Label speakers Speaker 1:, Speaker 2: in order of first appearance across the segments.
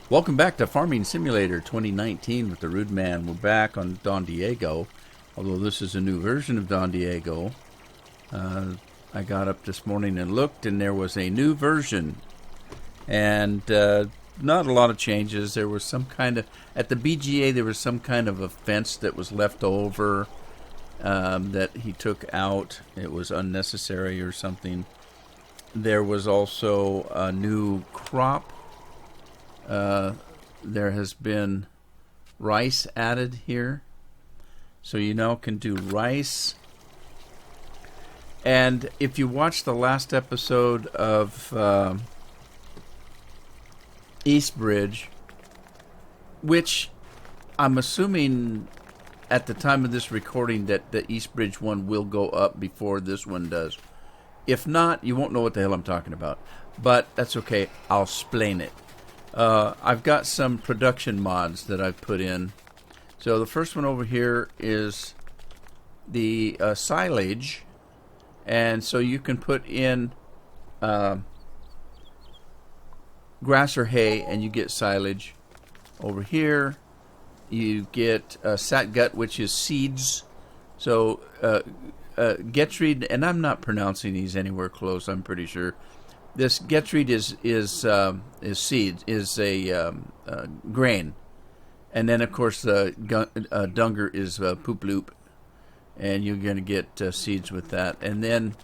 Speaker 1: Welcome back to Farming Simulator 2019 with the Rude Man. We're back on Don Diego, although this is a new version of Don Diego. I got up this morning and looked, and there was a new version. And not a lot of changes. There was some kind of, at the BGA, there was some kind of a fence that was left over that he took out. It was unnecessary or something. There was also a new crop. There has been rice added here. So you now can do rice. And if you watch the last episode of Eastbridge, which I'm assuming at the time of this recording that the Eastbridge one will go up before this one does. If not, you won't know what the hell I'm talking about. But that's okay. I'll explain it. I've got some production mods that I've put in. So the first one over here is the silage. And so you can put in grass or hay and you get silage. Over here you get satgut, which is seeds. So Getreed, and I'm not pronouncing these anywhere close, I'm pretty sure. This Getreed is seed, is a grain. And then, of course, the Dunger is poop loop. And you're going to get seeds with that. And then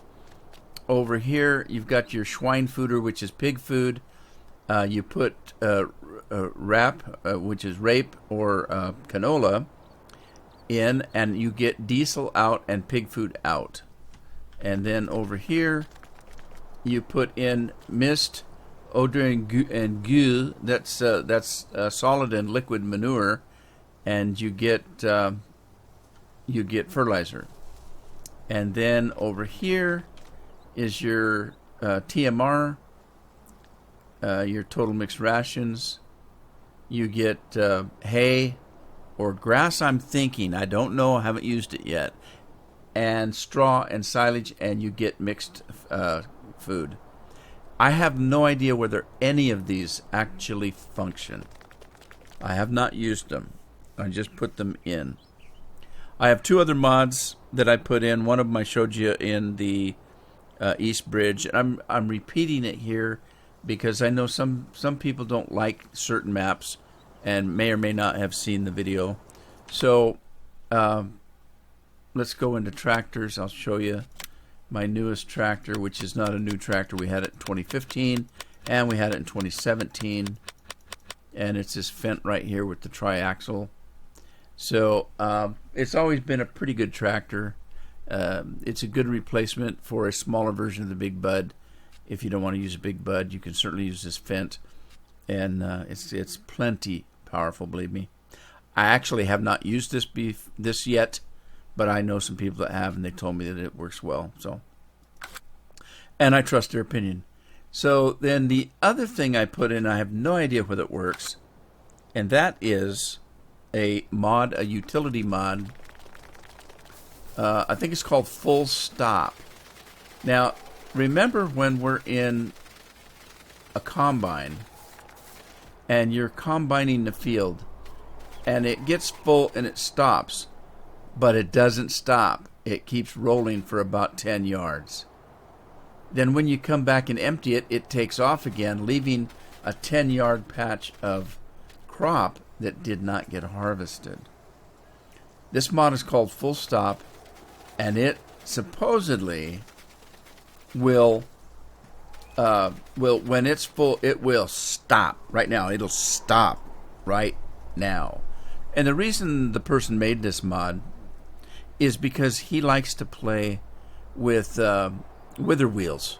Speaker 1: over here, you've got your Schweinfooder, which is pig food. You put Rap, which is rape or canola, in, and you get diesel out and pig food out. And then over here, you put in mist, odor, and goo. That's solid and liquid manure, and you get fertilizer. And then over here is your TMR, your total mixed rations. You get hay or grass, I'm thinking. I don't know. I haven't used it yet. And straw and silage, and you get mixed food. I have no idea whether any of these actually function. I have not used them. I just put them in. I have two other mods that I put in. One of them I showed you in the Eastbridge. And I'm repeating it here because I know some people don't like certain maps and may or may not have seen the video. So let's go into tractors. I'll show you my newest tractor, which is not a new tractor. We had it in 2015 and we had it in 2017. And it's this Fendt right here with the triaxle. So it's always been a pretty good tractor. It's a good replacement for a smaller version of the Big Bud. If you don't want to use a Big Bud, you can certainly use this Fendt. And it's plenty powerful, believe me. I actually have not used this yet, but I know some people that have, and they told me that it works well. So, and I trust their opinion. So then the other thing I put in, I have no idea whether it works, and that is a utility mod. I think it's called Full Stop. Now, remember when we're in a combine and you're combining the field and it gets full and it stops, but it doesn't stop. It keeps rolling for about 10 yards. Then when you come back and empty it, it takes off again, leaving a 10-yard patch of crop that did not get harvested. This mod is called Full Stop, and it supposedly will when it's full, it will stop right now. It'll stop right now. And the reason the person made this mod is because he likes to play with wither wheels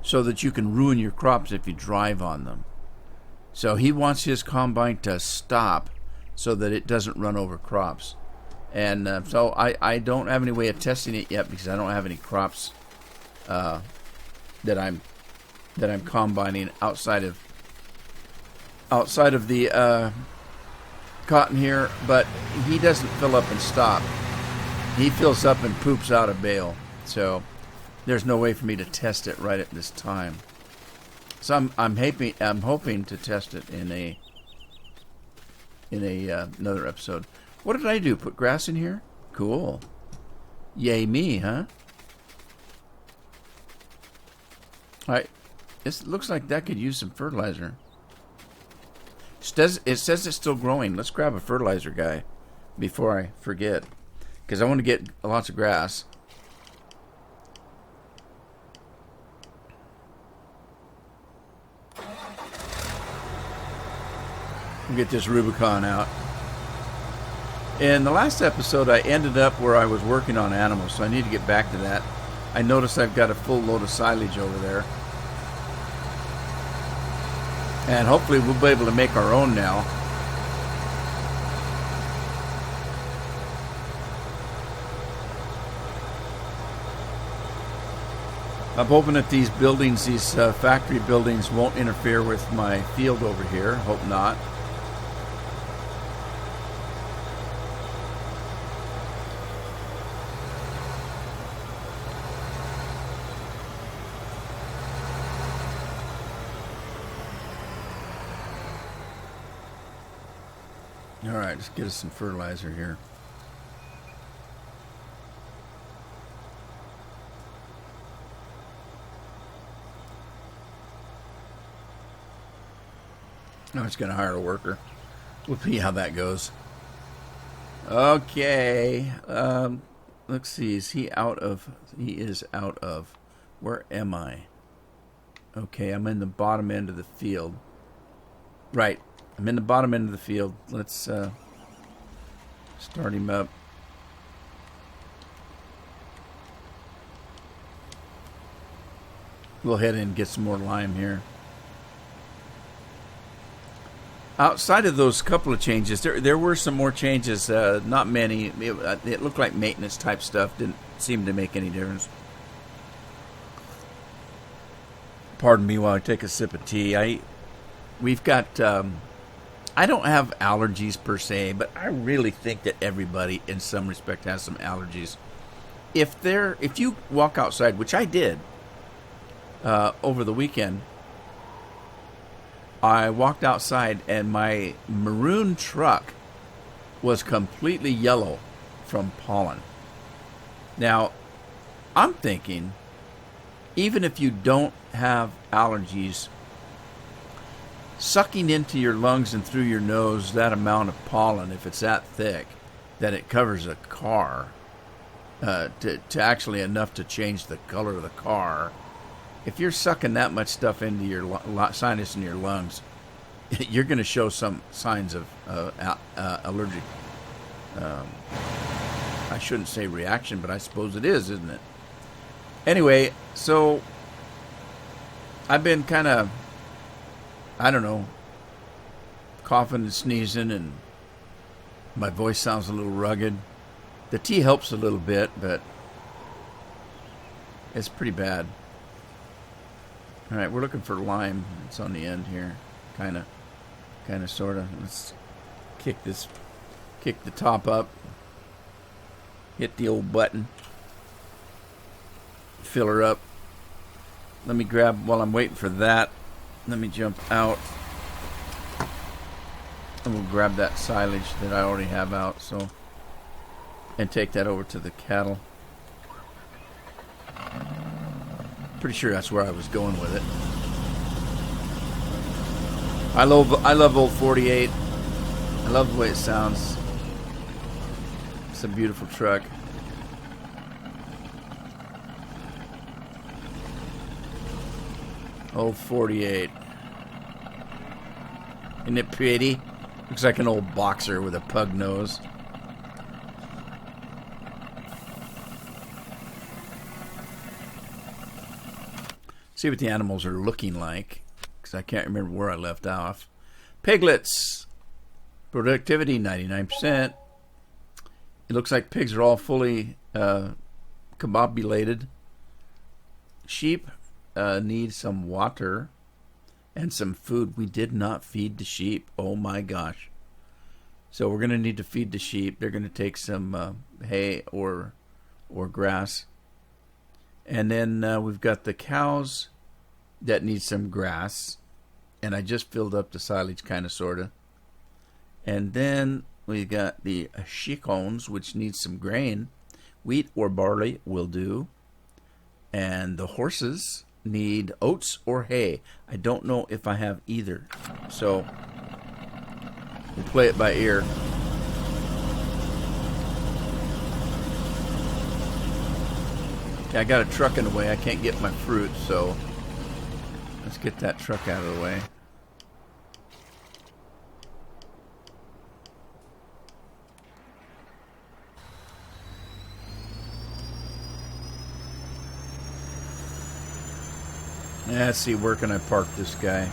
Speaker 1: so that you can ruin your crops if you drive on them. So he wants his combine to stop so that it doesn't run over crops. And so I don't have any way of testing it yet because I don't have any crops that I'm combining outside of the cotton here. But he doesn't fill up and stop. He fills up and poops out a bale. So there's no way for me to test it right at this time. So I'm hoping to test it in a another episode. What did I do? Put grass in here? Cool. Yay me, huh? Alright. This looks like that could use some fertilizer. It says it's still growing. Let's grab a fertilizer guy before I forget. Because I want to get lots of grass. We'll get this Rubicon out. In the last episode, I ended up where I was working on animals, so I need to get back to that. I noticed I've got a full load of silage over there. And hopefully we'll be able to make our own now. I'm hoping that these buildings, these factory buildings, won't interfere with my field over here. Hope not. Alright, let's get us some fertilizer here. Now it's going to hire a worker. We'll see how that goes. Okay. Let's see. Is he out of... He is out of... Where am I? Okay, I'm in the bottom end of the field. Right. I'm in the bottom end of the field. Let's start him up. We'll head in and get some more lime here. Outside of those couple of changes, there were some more changes. Not many. It looked like maintenance type stuff. Didn't seem to make any difference. Pardon me while I take a sip of tea. We've got... I don't have allergies per se, but I really think that everybody in some respect has some allergies. If you walk outside, which I did over the weekend, I walked outside and my maroon truck was completely yellow from pollen. Now, I'm thinking, even if you don't have allergies, sucking into your lungs and through your nose that amount of pollen, if it's that thick, that it covers a car, to actually enough to change the color of the car, if you're sucking that much stuff into your sinus and your lungs, you're going to show some signs of allergic, I shouldn't say reaction, but I suppose it is, isn't it? Anyway, so I've been kind of, I don't know, coughing and sneezing, and my voice sounds a little rugged. The tea helps a little bit, but it's pretty bad. All right, we're looking for lime. It's on the end here, kind of, sort of. Let's kick the top up, hit the old button, fill her up. Let me grab, while I'm waiting for that, let me jump out, and we'll grab that silage that I already have out, and take that over to the cattle. Pretty sure that's where I was going with it. I love old 48. I love the way it sounds. It's a beautiful truck. Old 48. Isn't it pretty? Looks like an old boxer with a pug nose. See what the animals are looking like, because I can't remember where I left off. Piglets. Productivity, 99%. It looks like pigs are all fully combobulated. Sheep need some water and some food. We did not feed the sheep. Oh my gosh. So we're going to need to feed the sheep. They're going to take some hay or grass. And then we've got the cows that need some grass. And I just filled up the silage, kind of, sort of. And then we got the chickens, which needs some grain. Wheat or barley will do. And the horses need oats or hay. I don't know if I have either. So we'll play it by ear. Okay, I got a truck in the way. I can't get my fruit, so let's get that truck out of the way. Yeah, let's see, where can I park this guy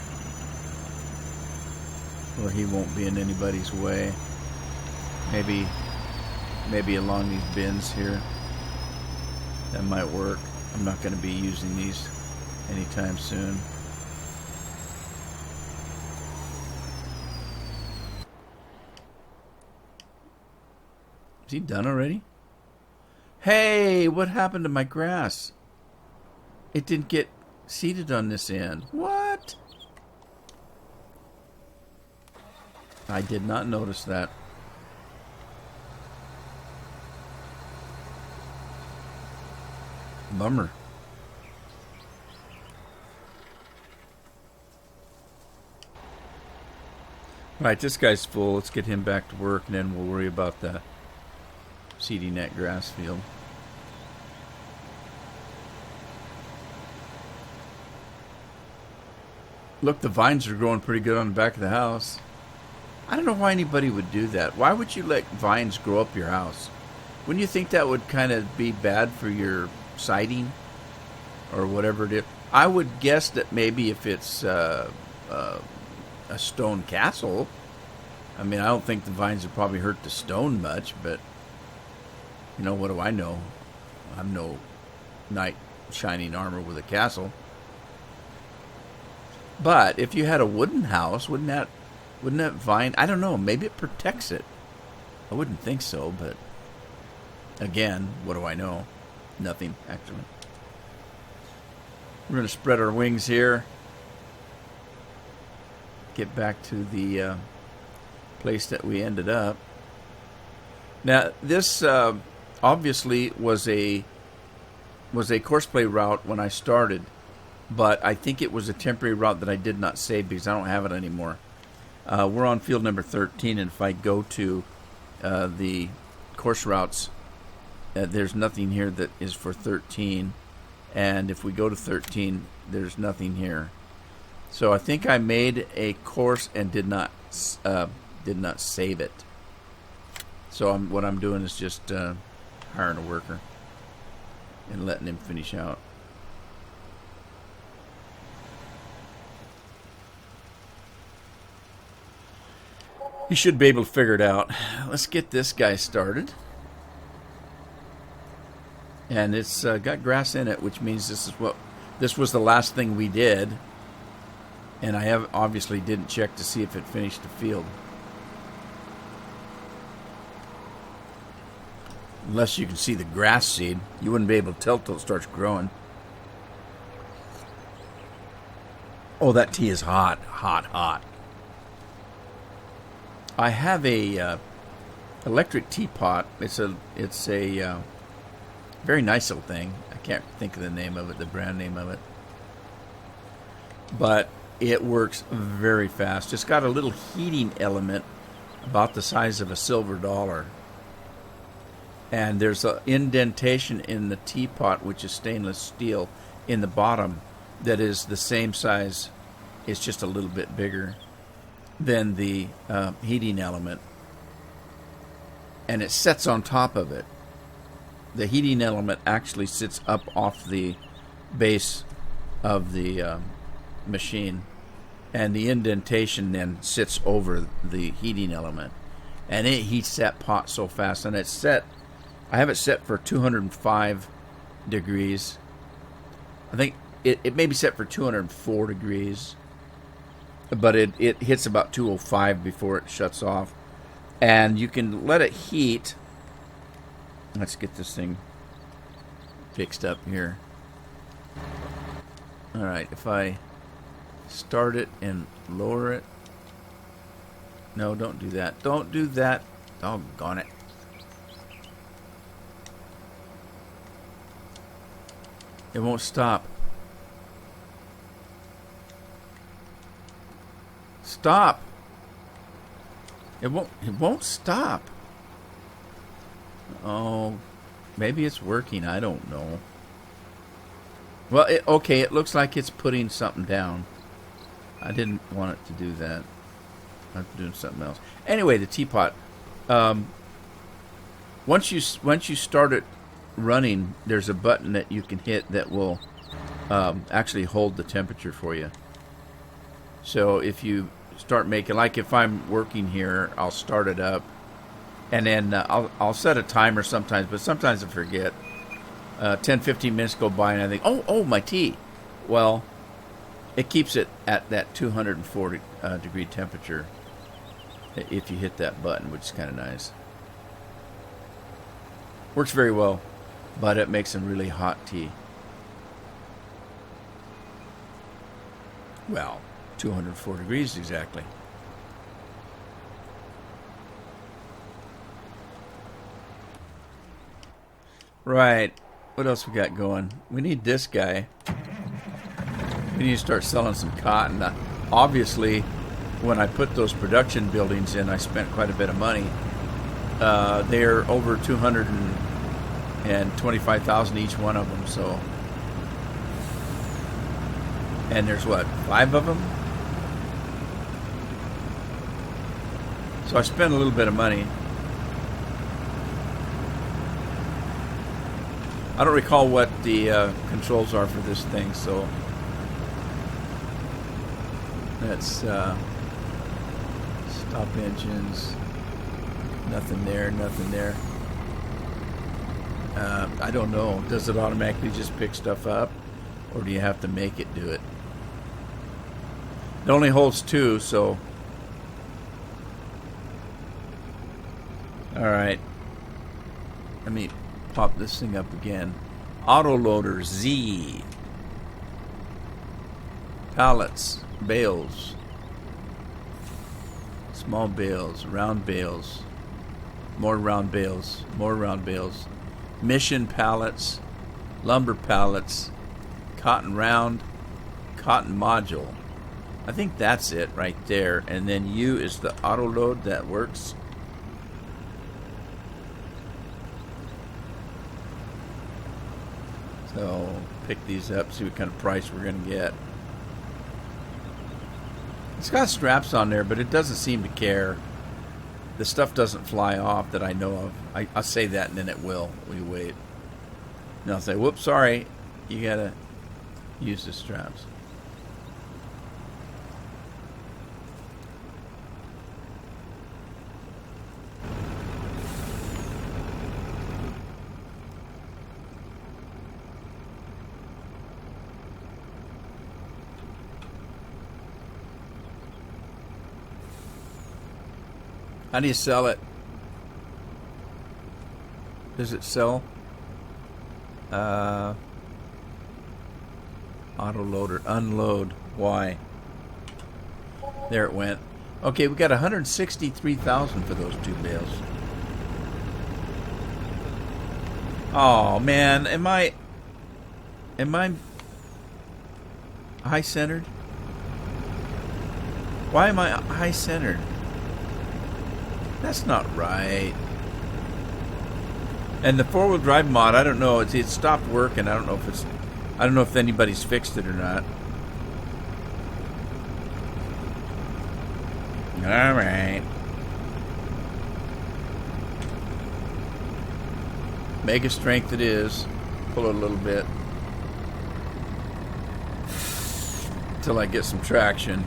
Speaker 1: where he won't be in anybody's way? Maybe along these bins here. That might work. I'm not going to be using these anytime soon. Is he done already? Hey, what happened to my grass? It didn't get seeded on this end. What? I did not notice that. Bummer. Alright, this guy's full. Let's get him back to work, and then we'll worry about the seeding that grass field. Look, the vines are growing pretty good on the back of the house. I don't know why anybody would do that. Why would you let vines grow up your house? Wouldn't you think that would kind of be bad for your siding or whatever it is? I would guess that maybe if it's a stone castle, I mean, I don't think the vines would probably hurt the stone much, but you know, what do I know? I'm no knight shining armor with a castle. But if you had a wooden house, wouldn't that vine? I don't know. Maybe it protects it. I wouldn't think so, but again, what do I know? Nothing, actually. We're going to spread our wings here. Get back to the place that we ended up. Now, this obviously was a courseplay route when I started. But I think it was a temporary route that I did not save because I don't have it anymore. We're on field number 13, and if I go to the course routes, there's nothing here that is for 13. And if we go to 13, there's nothing here. So I think I made a course and did not save it. So what I'm doing is just hiring a worker and letting him finish out. You should be able to figure it out. Let's get this guy started. And it's got grass in it, which means this was the last thing we did. And I obviously didn't check to see if it finished the field. Unless you can see the grass seed, you wouldn't be able to tell till it starts growing. Oh, that tea is hot, hot, hot. I have a electric teapot. It's a very nice little thing. I can't think of the name of it, the brand name of it. But it works very fast. It's got a little heating element about the size of a silver dollar. And there's an indentation in the teapot, which is stainless steel, in the bottom that is the same size. It's just a little bit bigger than the heating element, and it sets on top of it. The heating element actually sits up off the base of the machine, and the indentation then sits over the heating element, and it heats that pot so fast. And it's set, I have it set for 205 degrees. I think it may be set for 204 degrees, but it hits about 205 before it shuts off. And you can let it heat. Let's get this thing fixed up here. Alright, if I start it and lower it, No, don't do that. Don't do that. Doggone it. It won't stop. Stop. It won't stop. Oh, maybe it's working. I don't know. Well, okay, it looks like it's putting something down. I didn't want it to do that. I'm doing something else. Anyway, the teapot. Once you start it running, there's a button that you can hit that will actually hold the temperature for you. So if you start making, like if I'm working here, I'll start it up, and then I'll set a timer sometimes, but sometimes I forget. 10-15 minutes go by and I think, oh, my tea. Well, it keeps it at that 240 degree temperature if you hit that button, which is kind of nice. Works very well, but it makes some really hot tea. Well, 204 degrees exactly. Right. What else we got going? We need this guy. We need to start selling some cotton. Obviously, when I put those production buildings in, I spent quite a bit of money. They're over 225,000 each one of them. So, and there's what, 5 of them? So I spent a little bit of money. I don't recall what the controls are for this thing, so that's stop engines. Nothing there, nothing there. I don't know. Does it automatically just pick stuff up, or do you have to make it do it? It only holds 2, so. All right. Let me pop this thing up again. Autoloader Z. Pallets, bales, small bales, round bales, more round bales, more round bales, mission pallets, lumber pallets, cotton round, cotton module. I think that's it right there. And then U is the auto load that works. So pick these up, see what kind of price we're going to get. It's got straps on there, but it doesn't seem to care. The stuff doesn't fly off that I know of. I'll say that, and then it will. We wait. And I'll say, whoops, sorry. You got to use the straps. How do you sell it? Does it sell? Auto loader, unload. Why? There it went. Okay, we got 163,000 for those 2 bales. Oh man, am I high centered? Why am I high centered? That's not right. And the 4-wheel drive mod, I don't know. It stopped working. I don't know if anybody's fixed it or not. All right. Mega strength it is. Pull it a little bit until I get some traction.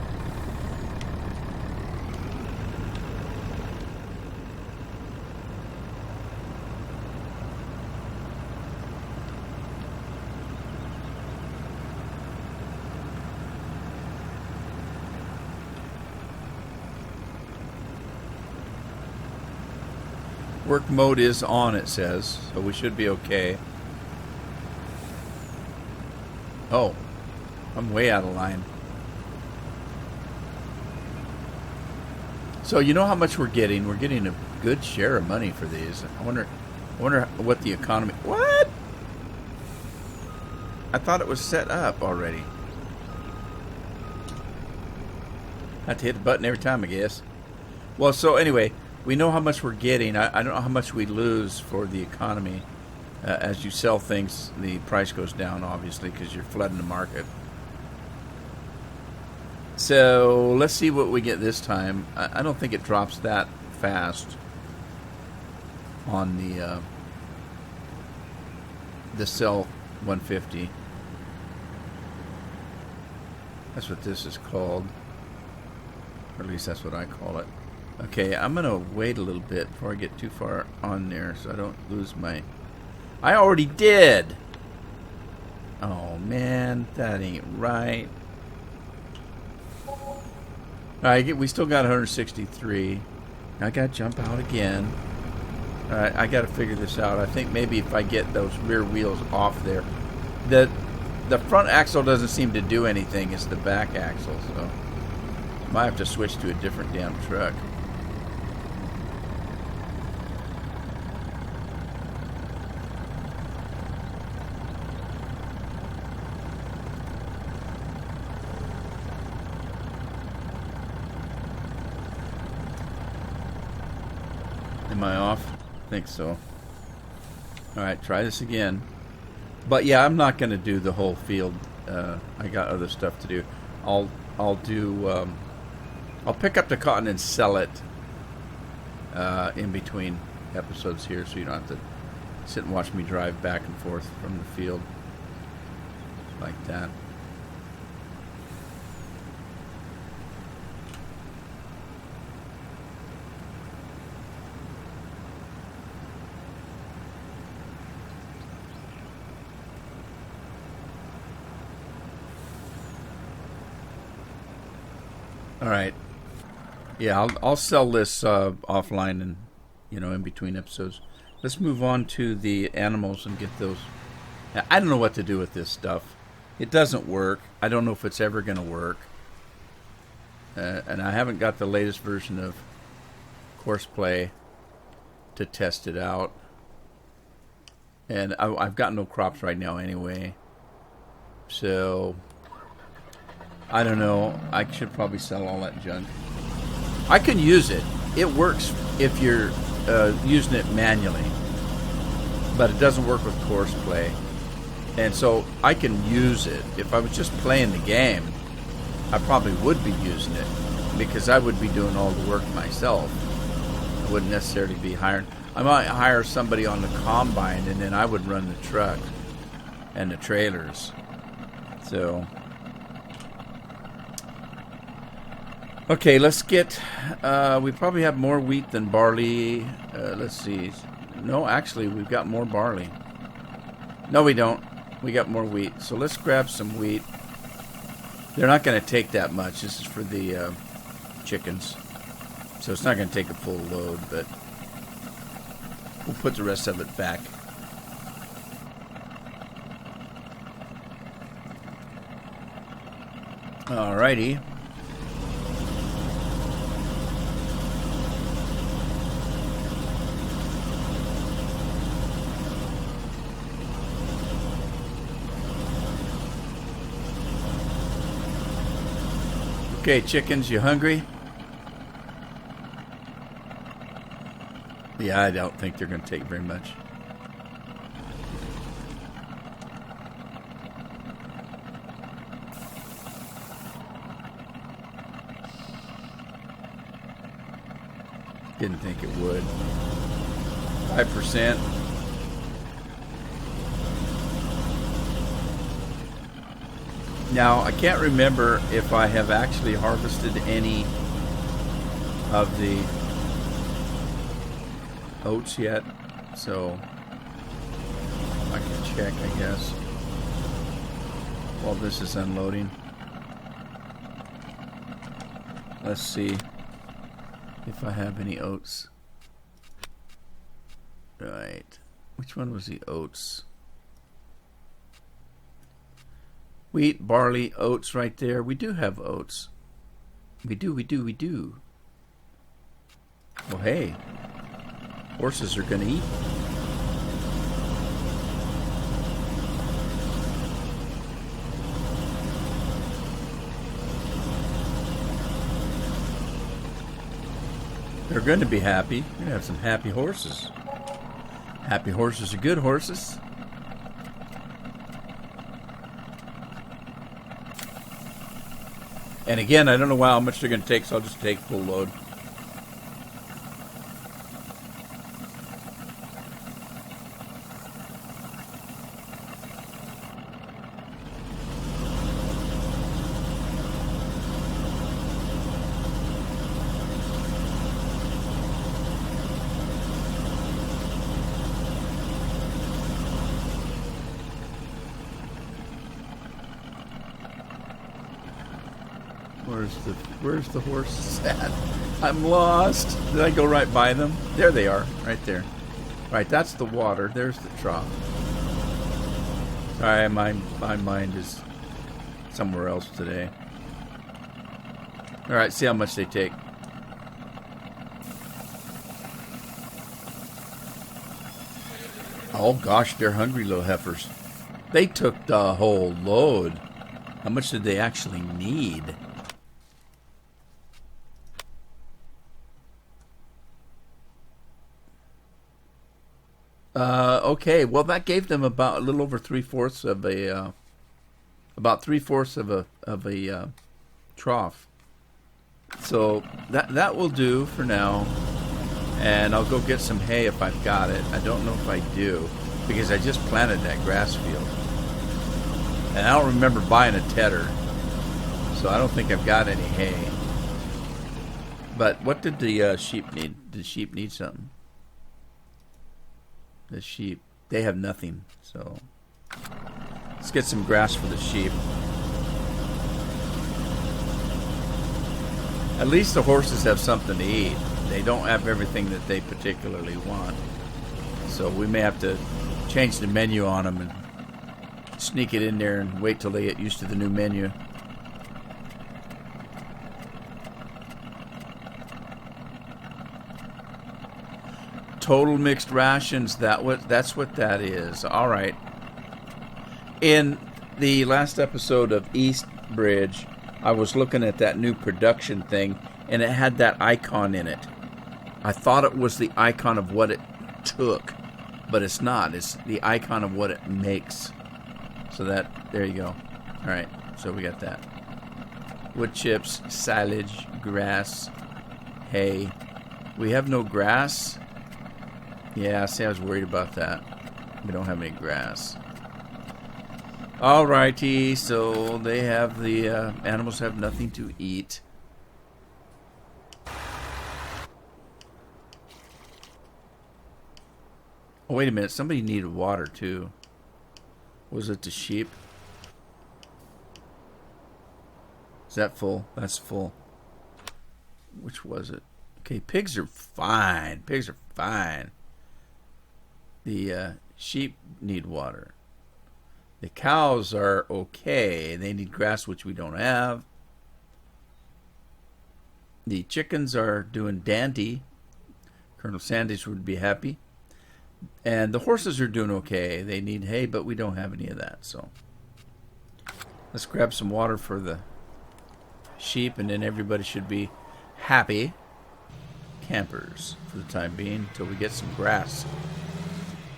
Speaker 1: Work mode is on, it says, so we should be okay. Oh, I'm way out of line. So So you know how much we're getting? We're getting a good share of money for these. I wonder what the economy. What? I thought it was set up already. I have to hit the button every time, I guess. Well, so anyway, we know how much we're getting. I don't know how much we lose for the economy. As you sell things, the price goes down, obviously, because you're flooding the market. So let's see what we get this time. I don't think it drops that fast on the sell 150. That's what this is called. Or at least that's what I call it. Okay, I'm going to wait a little bit before I get too far on there so I don't lose my... I already did! Oh, man, that ain't right. Alright, we still got 163. I got to jump out again. Alright, I got to figure this out. I think maybe if I get those rear wheels off there. The front axle doesn't seem to do anything. It's the back axle, so... might have to switch to a different damn truck. Am I off? I think so. Alright, try this again. But yeah, I'm not going to do the whole field. I got other stuff to do. I'll do... I'll pick up the cotton and sell it in between episodes here, so you don't have to sit and watch me drive back and forth from the field like that. All right. Yeah, I'll sell this offline and, in between episodes. Let's move on to the animals and get those. I don't know what to do with this stuff. It doesn't work. I don't know if it's ever going to work. And I haven't got the latest version of Courseplay to test it out. And I've got no crops right now anyway. So, I don't know. I should probably sell all that junk. I can use it. It works if you're using it manually. But it doesn't work with Courseplay. And so I can use it. If I was just playing the game, I probably would be using it. Because I would be doing all the work myself. I wouldn't necessarily be hiring. I might hire somebody on the combine and then I would run the truck and the trailers. So... okay, let's get, we probably have more wheat than barley. Let's see. No, actually, we've got more barley. No, we don't. We got more wheat. So let's grab some wheat. They're not going to take that much. This is for the chickens. So it's not going to take a full load, but we'll put the rest of it back. Alrighty. Okay, chickens, you hungry? Yeah, I don't think they're going to take very much. Didn't think it would. 5%. Now, I can't remember if I have actually harvested any of the oats yet, so I can check, I guess, while this is unloading. Let's see if I have any oats. Right. Which one was the oats? Wheat, barley, oats right there. We do have oats. We do. Well, hey, horses are going to eat. They're going to be happy. You're going to have some happy horses. Happy horses are good horses. And again, I don't know how much they're going to take, so I'll just take full load. Where's the horses at? I'm lost. Did I go right by them? There they are, right there. Right, that's the water. There's the trough. Sorry, my mind is somewhere else today. All right, see how much they take. Oh gosh, they're hungry little heifers. They took the whole load. How much did they actually need? Okay, well that gave them about a little over 3/4 of a, about 3/4 of a trough. So that will do for now, and I'll go get some hay if I've got it. I don't know if I do because I just planted that grass field, and I don't remember buying a tedder, so I don't think I've got any hay. But what did the sheep need? Did the sheep need something? The sheep, they have nothing, so let's get some grass for the sheep. At least the horses have something to eat. They don't have everything that they particularly want, so we may have to change the menu on them and sneak it in there and wait till they get used to the new menu. Total mixed rations. That's what that is. All right. In the last episode of East Bridge, I was looking at that new production thing, and it had that icon in it. I thought it was the icon of what it took, but it's not. It's the icon of what it makes. So there you go. All right. So we got that. Wood chips, silage, grass, hay. We have no grass. Yeah, see, I was worried about that. We don't have any grass. Alrighty, so they have the animals have nothing to eat. Oh, wait a minute. Somebody needed water, too. Was it the sheep? Is that full? That's full. Which was it? Okay, pigs are fine. Pigs are fine. The sheep need water. The cows are okay. They need grass, which we don't have. The chickens are doing dandy. Colonel Sanders would be happy. And the horses are doing okay. They need hay, but we don't have any of that. So let's grab some water for the sheep, and then everybody should be happy campers for the time being until we get some grass.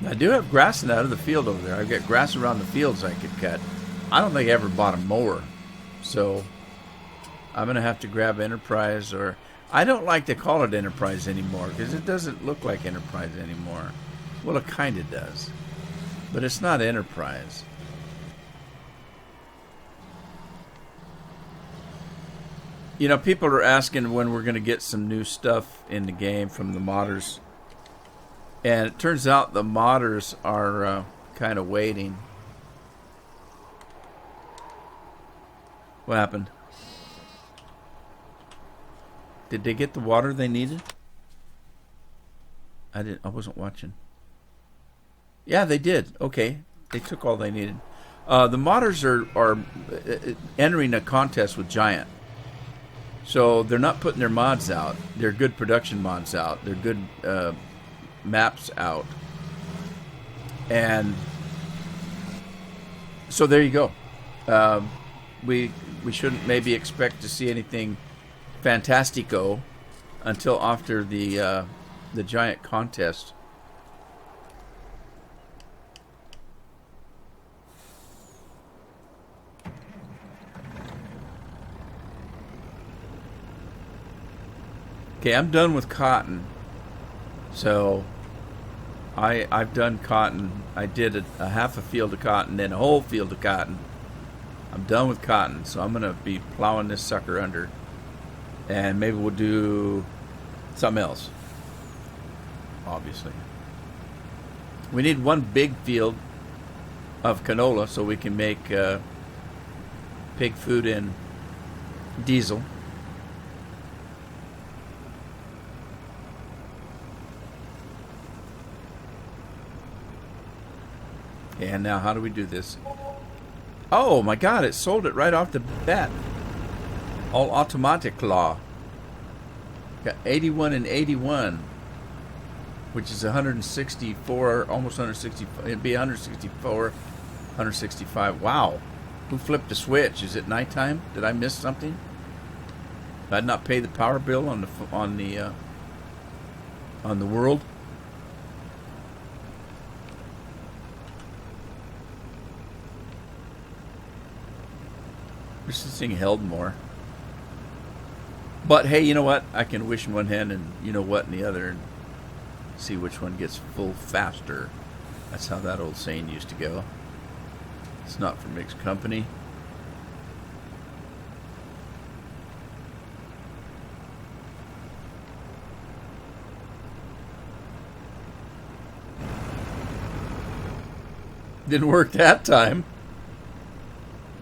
Speaker 1: I do have grass out of the field over there. I've got grass around the fields I could cut. I don't think I ever bought a mower. So I'm going to have to grab Enterprise, or I don't like to call it Enterprise anymore because it doesn't look like Enterprise anymore. Well, it kind of does. But it's not Enterprise. You know, people are asking when we're going to get some new stuff in the game from the modders. And it turns out the modders are kind of waiting. What happened? Did they get the water they needed? I wasn't watching. Yeah, they did. Okay. They took all they needed. The modders are entering a contest with Giant. So they're not putting their mods out. They're good production mods out. They're good maps out. And so there you go. We shouldn't maybe expect to see anything fantastico until after the giant contest. Okay, I'm done with cotton. So I've done cotton. I did a half a field of cotton, then a whole field of cotton. I'm done with cotton, so I'm gonna be plowing this sucker under, and maybe we'll do something else. Obviously, we need one big field of canola so we can make pig food and diesel. And now, how do we do this? Oh my God! It sold it right off the bat. All automatic law. Got 81 and 81, which is 164, almost 160. It'd be 164, 165. Wow! Who flipped the switch? Is it nighttime? Did I miss something? Did I not pay the power bill on the world? Wish this thing held more. But hey, you know what? I can wish in one hand and you know what in the other and see which one gets full faster. That's how that old saying used to go. It's not for mixed company. Didn't work that time.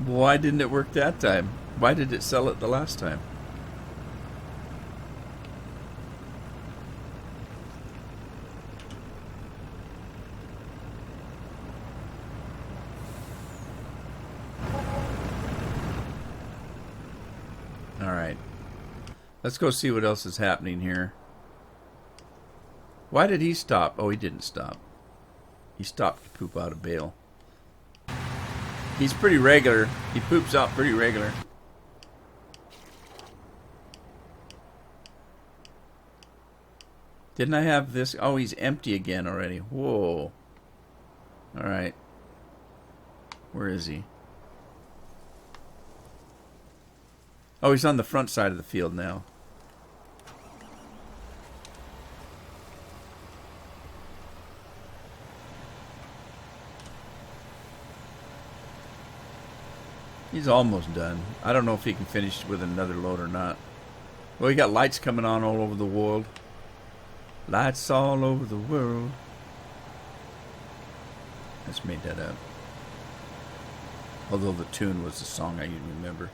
Speaker 1: Why didn't it work that time? Why did it sell it the last time? Alright. Let's go see what else is happening here. Why did he stop? Oh, he didn't stop. He stopped to poop out a bale. He's pretty regular. He poops out pretty regular. Didn't I have this? Oh, he's empty again already. Whoa. Alright. Where is he? Oh, he's on the front side of the field now. He's almost done. I don't know if he can finish with another load or not. Well, he got lights coming on all over the world. Lights all over the world. I just made that up. Although the tune was the song I remember.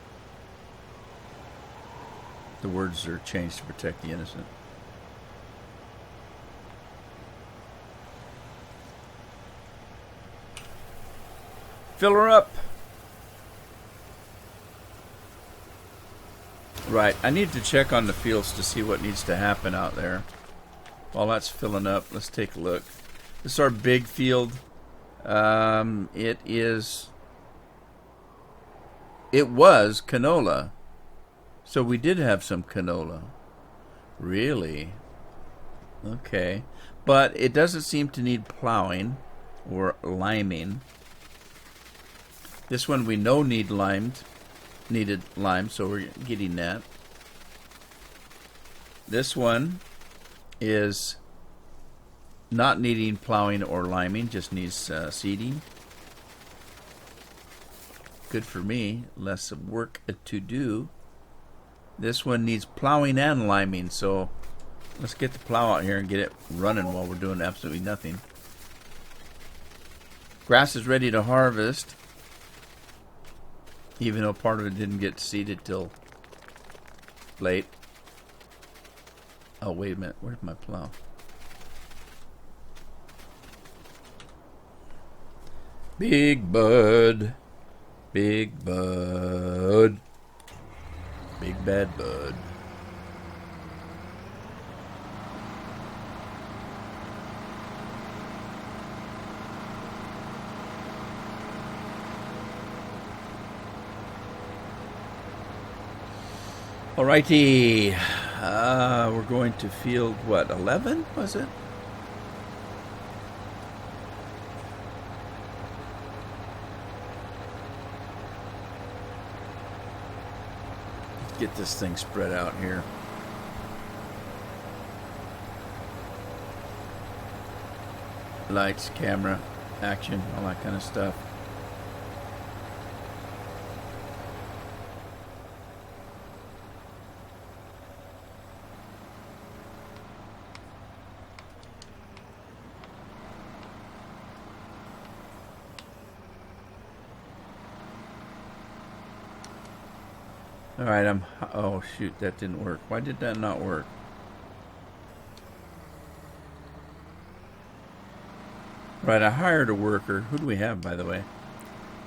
Speaker 1: The words are changed to protect the innocent. Fill her up. Right, I need to check on the fields to see what needs to happen out there. While that's filling up, let's take a look. This is our big field. It was canola. So we did have some canola. Really? Okay. But it doesn't seem to need plowing or liming. This one we know needed lime, so we're getting that. This one is not needing plowing or liming, just needs seeding. Good for me, less work to do. This one needs plowing and liming, so let's get the plow out here and get it running while we're doing absolutely nothing. Grass is ready to harvest, even though part of it didn't get seeded till late. Oh, wait a minute. Where's my plow? Big Bud. Big Bud. Big Bad Bud. Alrighty, we're going to field, what, 11, was it? Get this thing spread out here. Lights, camera, action, all that kind of stuff. All right, oh shoot, that didn't work. Why did that not work? Right, I hired a worker. Who do we have, by the way?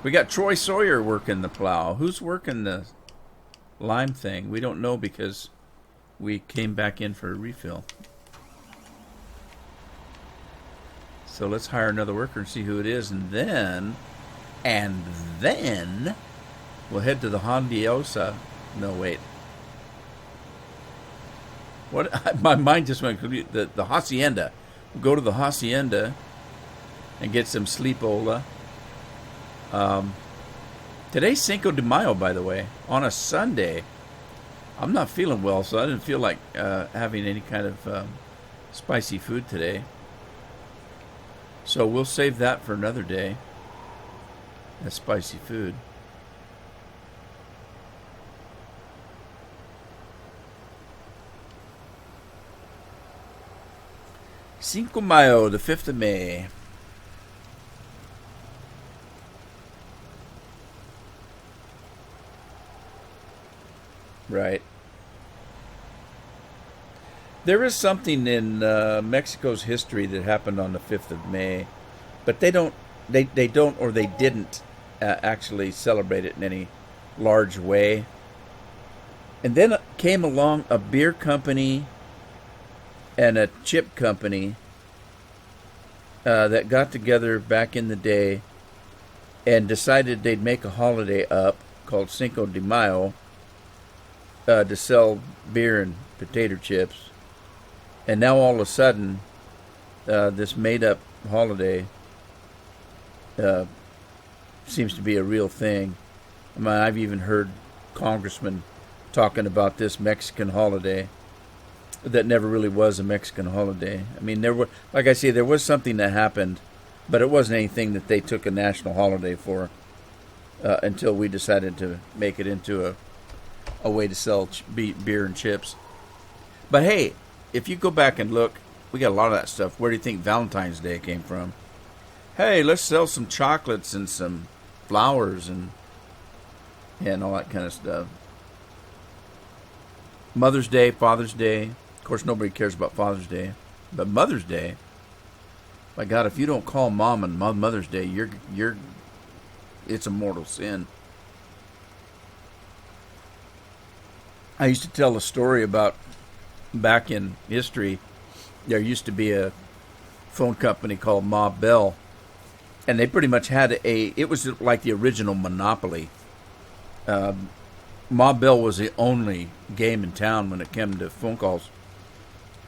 Speaker 1: We got Troy Sawyer working the plow. Who's working the lime thing? We don't know because we came back in for a refill. So let's hire another worker and see who it is, and then we'll head to the Hondiosa. No, wait. What? My mind just went the Hacienda. We'll go to the Hacienda and get some sleepola. Today's Cinco de Mayo, by the way, on a Sunday. I'm not feeling well, so I didn't feel like having any kind of spicy food today. So we'll save that for another day. That spicy food. Cinco Mayo, the 5th of May. Right. There is something in Mexico's history that happened on the 5th of May, but they don't or they didn't actually celebrate it in any large way. And then came along a beer company and a chip company that got together back in the day and decided they'd make a holiday up called Cinco de Mayo to sell beer and potato chips. And now all of a sudden, this made-up holiday seems to be a real thing. I mean, I've even heard congressmen talking about this Mexican holiday that never really was a Mexican holiday. I mean, like I say, there was something that happened, but it wasn't anything that they took a national holiday for until we decided to make it into a way to sell beer and chips. But hey, if you go back and look, we got a lot of that stuff. Where do you think Valentine's Day came from? Hey, let's sell some chocolates and some flowers and all that kind of stuff. Mother's Day, Father's Day. Of course, nobody cares about Father's Day. But Mother's Day, my God, if you don't call Mom on Mother's Day, it's a mortal sin. I used to tell a story about back in history, there used to be a phone company called Ma Bell, and they pretty much had it was like the original Monopoly. Ma Bell was the only game in town when it came to phone calls.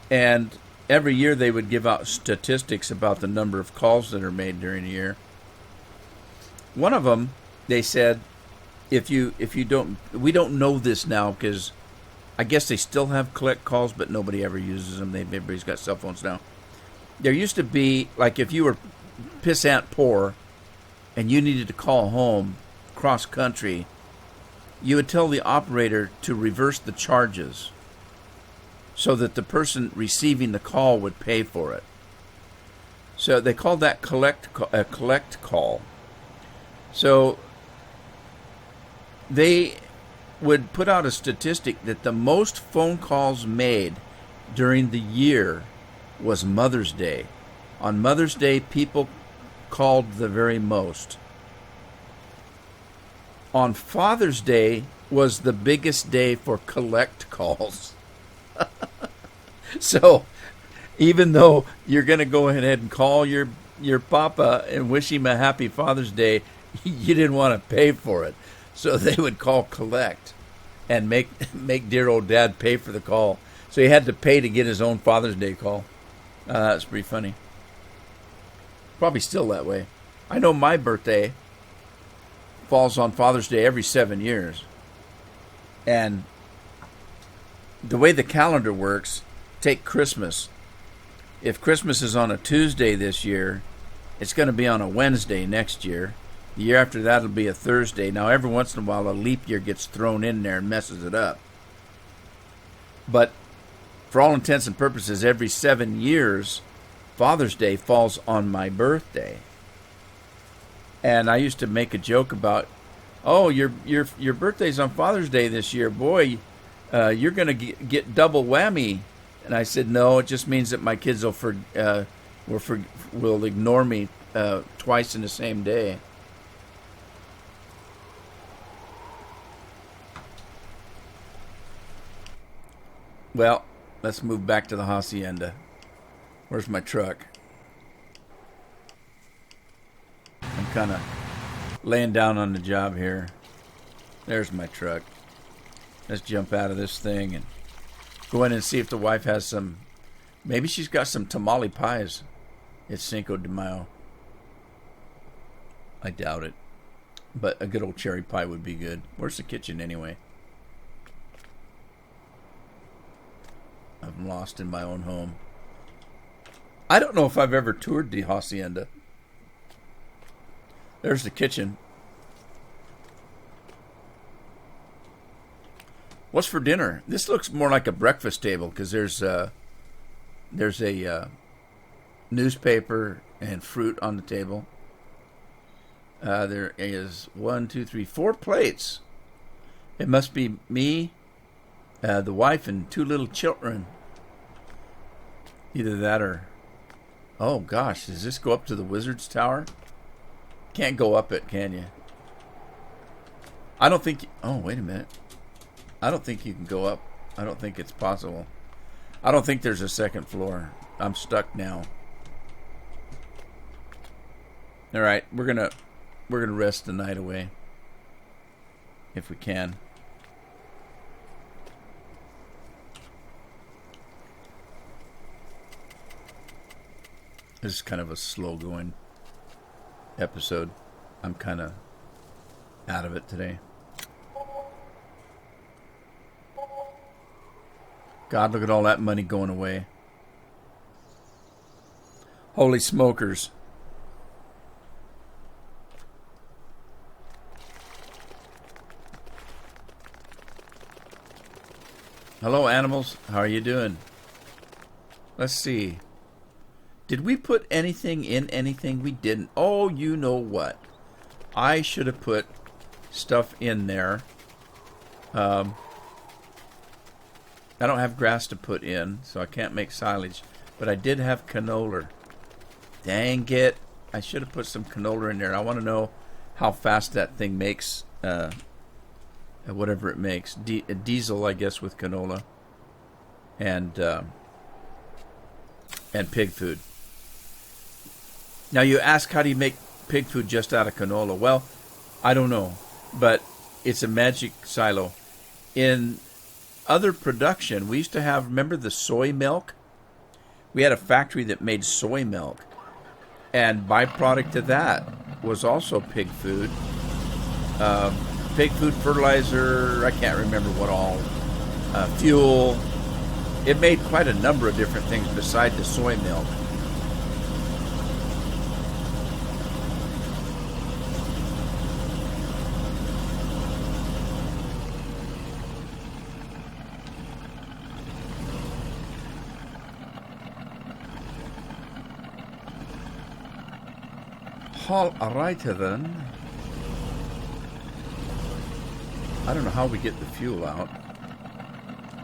Speaker 1: And every year they would give out statistics about the number of calls that are made during a year. One of them, they said, if you don't, we don't know this now because I guess they still have collect calls, but nobody ever uses them. Everybody's got cell phones now. There used to be, like if you were pissant poor and you needed to call home cross country, you would tell the operator to reverse the charges so that the person receiving the call would pay for it. So they called that a collect call. So they would put out a statistic that the most phone calls made during the year was Mother's Day. On Mother's Day, people called the very most. On Father's Day, was the biggest day for collect calls. So even though you're going to go ahead and call your papa and wish him a happy Father's Day, you didn't want to pay for it. So they would call collect and make dear old dad pay for the call. So he had to pay to get his own Father's Day call. That's pretty funny. Probably still that way. I know my birthday falls on Father's Day every 7 years. And the way the calendar works, take Christmas. If Christmas is on a Tuesday this year, it's going to be on a Wednesday next year. The year after that, it'll be a Thursday. Now, every once in a while, a leap year gets thrown in there and messes it up. But for all intents and purposes, every 7 years, Father's Day falls on my birthday. And I used to make a joke about, oh, your birthday's on Father's Day this year. Boy, you're going to get double whammy. And I said, no, it just means that my kids will ignore me twice in the same day. Well, let's move back to the hacienda. Where's my truck? I'm kind of laying down on the job here. There's my truck. Let's jump out of this thing and go in and see if the wife has some. Maybe she's got some tamale pies. It's Cinco de Mayo. I doubt it. But a good old cherry pie would be good. Where's the kitchen anyway? I'm lost in my own home. I don't know if I've ever toured the hacienda. There's the kitchen. What's for dinner? This looks more like a breakfast table because there's a newspaper and fruit on the table. There is 4 plates. It must be me, the wife, and 2 little children. Either that or... Oh, gosh. Does this go up to the Wizard's Tower? Can't go up it, can you? I don't think... Oh, wait a minute. I don't think you can go up. I don't think it's possible. I don't think there's a second floor. I'm stuck now. All right. We're gonna rest the night away. If we can. This is kind of a slow-going episode. I'm kind of out of it today. God, look at all that money going away. Holy smokers. Hello, animals. How are you doing? Let's see. Did we put anything in anything? We didn't. Oh, you know what? I should have put stuff in there. I don't have grass to put in, so I can't make silage. But I did have canola. Dang it. I should have put some canola in there. I want to know how fast that thing makes whatever it makes. Diesel, I guess, with canola. And pig food. Now you ask, how do you make pig food just out of canola? Well, I don't know. But it's a magic silo. In other production, we used to have, remember the soy milk? We had a factory that made soy milk. And byproduct of that was also pig food. Pig food fertilizer, I can't remember what all. Fuel. It made quite a number of different things beside the soy milk. All right then. I don't know how we get the fuel out.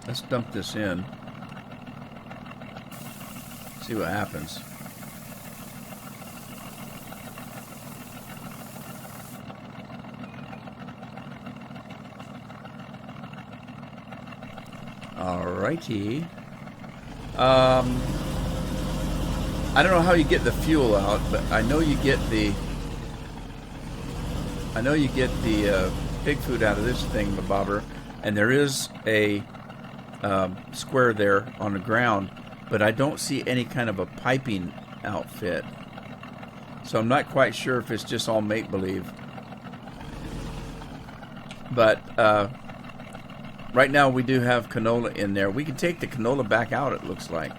Speaker 1: Let's dump this in. See what happens. Alrighty. I don't know how you get the fuel out, but I know you get the pig food out of this thing, the bobber, and there is a square there on the ground, but I don't see any kind of a piping outfit. So I'm not quite sure if it's just all make-believe. But right now we do have canola in there. We can take the canola back out, it looks like.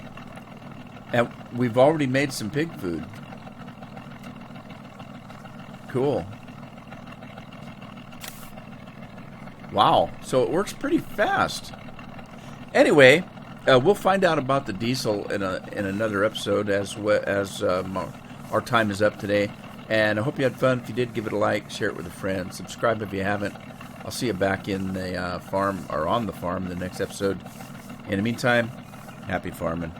Speaker 1: And we've already made some pig food. Cool. Wow. So it works pretty fast. Anyway, we'll find out about the diesel in another episode as our time is up today. And I hope you had fun. If you did, give it a like, share it with a friend, subscribe if you haven't. I'll see you back in the farm or on the farm in the next episode. In the meantime, happy farming.